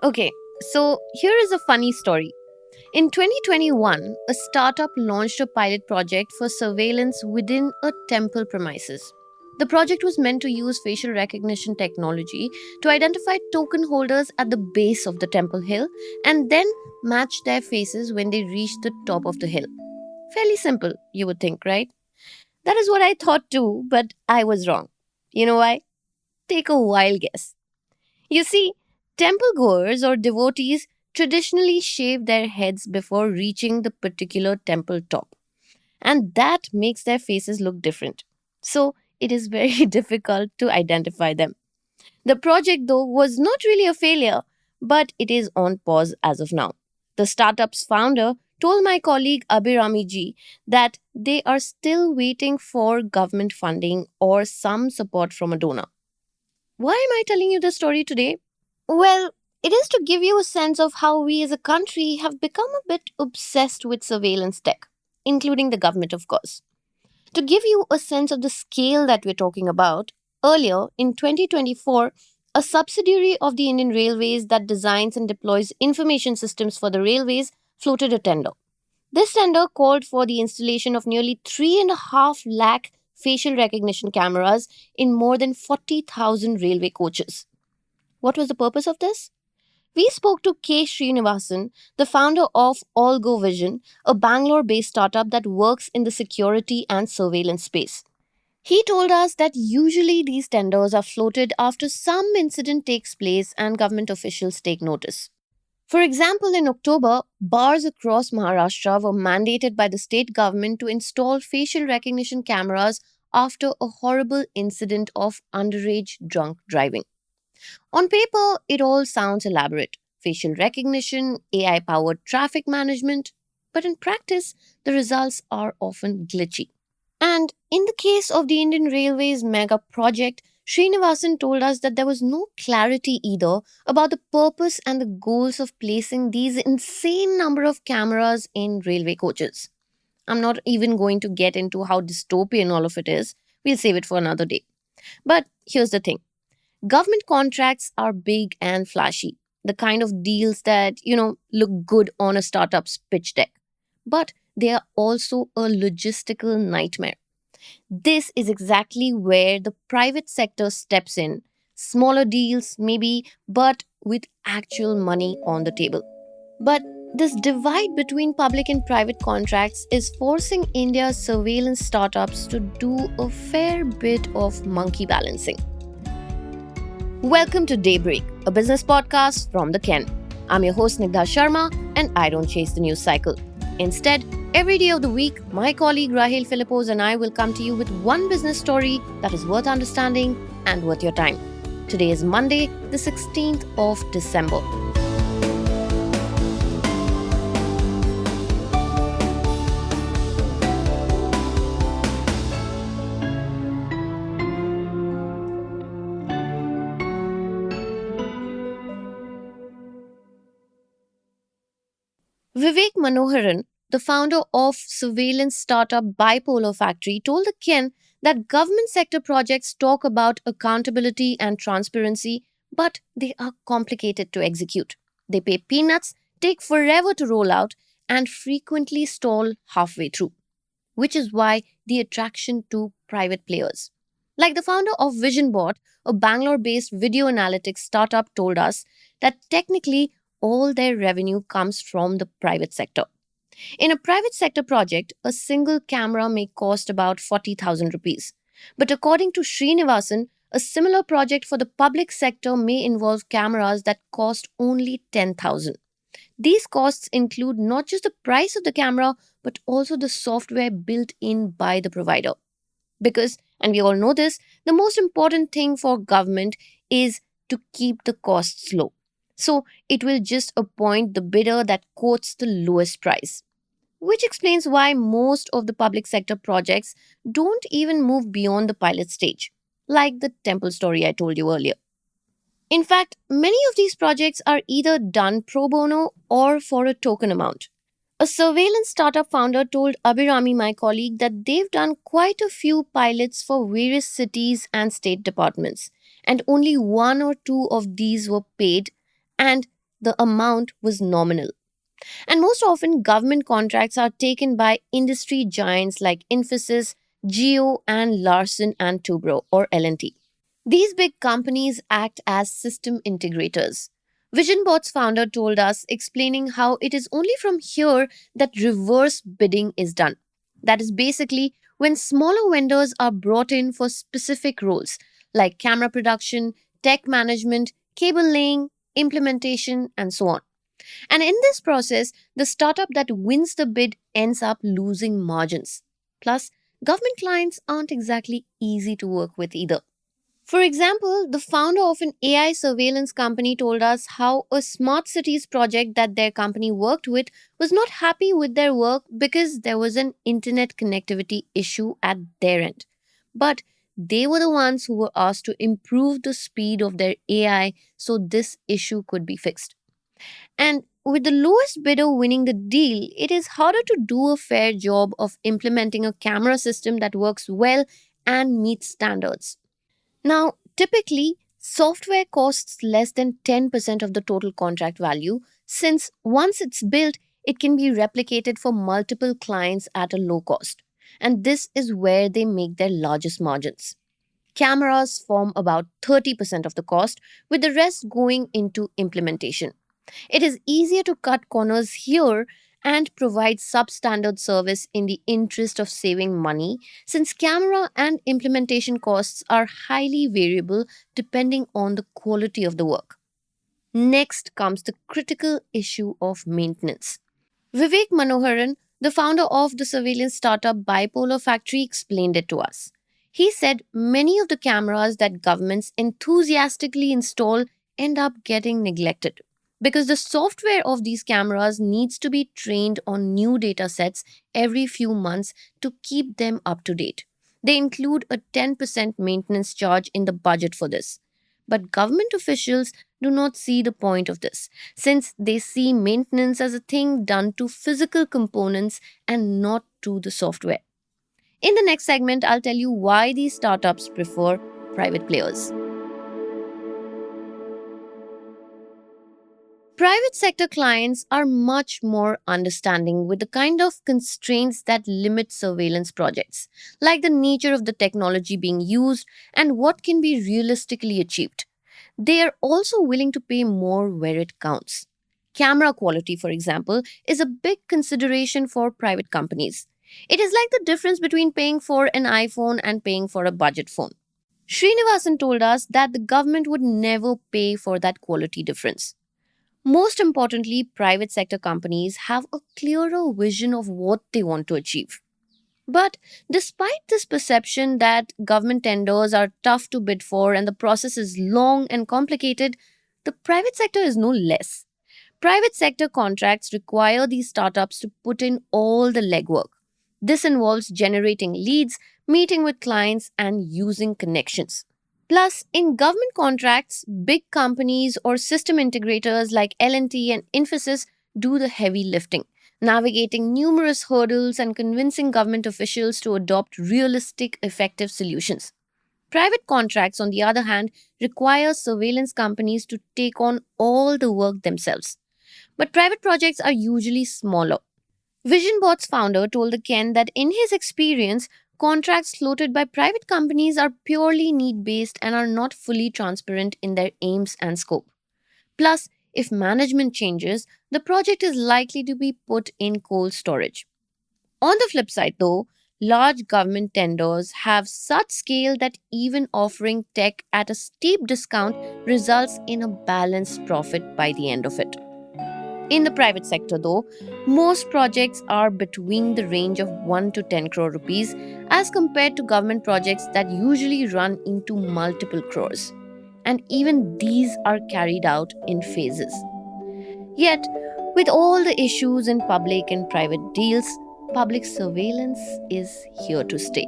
Okay, so here is a funny story. In 2021, a startup launched a pilot project for surveillance within a temple premises. The project was meant to use facial recognition technology to identify token holders at the base of the temple hill and then match their faces when they reached the top of the hill. Fairly simple, you would think, right? That is what I thought too, but I was wrong. You know why? Take a wild guess. You see, temple goers or devotees traditionally shave their heads before reaching the particular temple top, and that makes their faces look different. So, it is very difficult to identify them. The project, though, was not really a failure, but it is on pause as of now. The startup's founder told my colleague Abhirami ji that they are still waiting for government funding or some support from a donor. Why am I telling you this story today? Well, it is to give you a sense of how we as a country have become a bit obsessed with surveillance tech, including the government, of course. To give you a sense of the scale that we're talking about, earlier in 2024, a subsidiary of the Indian Railways that designs and deploys information systems for the railways floated a tender. This tender called for the installation of nearly 3.5 lakh facial recognition cameras in more than 40,000 railway coaches. What was the purpose of this? We spoke to K. Srinivasan, the founder of Allgo Vision, a Bangalore based startup that works in the security and surveillance space. He told us that usually these tenders are floated after some incident takes place and government officials take notice. For example, in October, bars across Maharashtra were mandated by the state government to install facial recognition cameras after a horrible incident of underage drunk driving. On paper, it all sounds elaborate facial recognition, AI powered traffic management, but in practice, the results are often glitchy. And in the case of the Indian Railways mega project, Srinivasan told us that there was no clarity either about the purpose and the goals of placing these insane number of cameras in railway coaches. I'm not even going to get into how dystopian all of it is. We'll save it for another day. But here's the thing. Government contracts are big and flashy, the kind of deals that, look good on a startup's pitch deck. But they are also a logistical nightmare. This is exactly where the private sector steps in. Smaller deals, maybe, but with actual money on the table. But this divide between public and private contracts is forcing India's surveillance startups to do a fair bit of monkey balancing. Welcome to Daybreak, a business podcast from the Ken. I'm your host Nigdha Sharma, and I don't chase the news cycle. Instead, every day of the week, my colleague Rahel Philippos and I will come to you with one business story that is worth understanding and worth your time. Today is Monday, the 16th of December. Vivek Manoharan, the founder of surveillance startup Bipolar Factory, told the Ken that government sector projects talk about accountability and transparency, but they are complicated to execute. They pay peanuts, take forever to roll out, and frequently stall halfway through, which is why the attraction to private players. Like the founder of VisionBot, a Bangalore based video analytics startup, told us that technically all their revenue comes from the private sector. In a private sector project, a single camera may cost about 40,000 rupees. But according to Srinivasan, a similar project for the public sector may involve cameras that cost only 10,000. These costs include not just the price of the camera, but also the software built in by the provider. Because, and we all know this, the most important thing for government is to keep the costs low. So it will just appoint the bidder that quotes the lowest price. Which explains why most of the public sector projects don't even move beyond the pilot stage, like the temple story I told you earlier. In fact, many of these projects are either done pro bono or for a token amount. A surveillance startup founder told Abhirami, my colleague, that they've done quite a few pilots for various cities and state departments, and only one or two of these were paid, and the amount was nominal. And most often, government contracts are taken by industry giants like Infosys, Geo, and Larsen and Toubro or L&T. These big companies act as system integrators. VisionBot's founder told us, explaining how it is only from here that reverse bidding is done. That is basically when smaller vendors are brought in for specific roles like camera production, tech management, cable laying, implementation, and so on. And in this process, the startup that wins the bid ends up losing margins. Plus, government clients aren't exactly easy to work with either. For example, the founder of an AI surveillance company told us how a smart cities project that their company worked with was not happy with their work because there was an internet connectivity issue at their end. But they were the ones who were asked to improve the speed of their AI so this issue could be fixed. And with the lowest bidder winning the deal, it is harder to do a fair job of implementing a camera system that works well and meets standards. Now, typically, software costs less than 10% of the total contract value, since once it's built, it can be replicated for multiple clients at a low cost. And this is where they make their largest margins. Cameras form about 30% of the cost, with the rest going into implementation. It is easier to cut corners here and provide substandard service in the interest of saving money, since camera and implementation costs are highly variable depending on the quality of the work. Next comes the critical issue of maintenance. Vivek Manoharan, the founder of the surveillance startup Bipolar Factory, explained it to us. He said many of the cameras that governments enthusiastically install end up getting neglected because the software of these cameras needs to be trained on new data sets every few months to keep them up to date. They include a 10% maintenance charge in the budget for this. But government officials do not see the point of this, since they see maintenance as a thing done to physical components and not to the software. In the next segment, I'll tell you why these startups prefer private players. Private sector clients are much more understanding with the kind of constraints that limit surveillance projects, like the nature of the technology being used and what can be realistically achieved. They are also willing to pay more where it counts. Camera quality, for example, is a big consideration for private companies. It is like the difference between paying for an iPhone and paying for a budget phone. Srinivasan told us that the government would never pay for that quality difference. Most importantly, private sector companies have a clearer vision of what they want to achieve. But despite this perception that government tenders are tough to bid for and the process is long and complicated, the private sector is no less. Private sector contracts require these startups to put in all the legwork. This involves generating leads, meeting with clients, and using connections. Plus, in government contracts, big companies or system integrators like L&T and Infosys do the heavy lifting, navigating numerous hurdles and convincing government officials to adopt realistic, effective solutions. Private contracts, on the other hand, require surveillance companies to take on all the work themselves. But private projects are usually smaller. VisionBot's founder told the Ken that in his experience, contracts floated by private companies are purely need based and are not fully transparent in their aims and scope. Plus, if management changes, the project is likely to be put in cold storage. On the flip side, though, large government tenders have such scale that even offering tech at a steep discount results in a balanced profit by the end of it. In the private sector, though, most projects are between the range of 1 to 10 crore rupees as compared to government projects that usually run into multiple crores. And even these are carried out in phases. Yet, with all the issues in public and private deals, public surveillance is here to stay.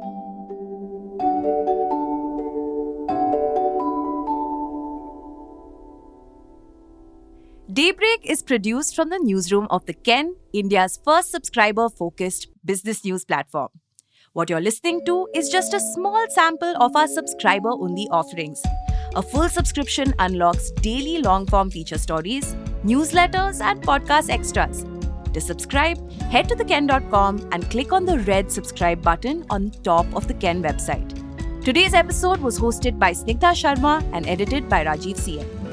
Daybreak is produced from the newsroom of the Ken, India's first subscriber-focused business news platform. What you're listening to is just a small sample of our subscriber-only offerings. A full subscription unlocks daily long-form feature stories, newsletters, and podcast extras. To subscribe, head to theken.com and click on the red subscribe button on top of the Ken website. Today's episode was hosted by Snigdha Sharma and edited by Rajiv CN.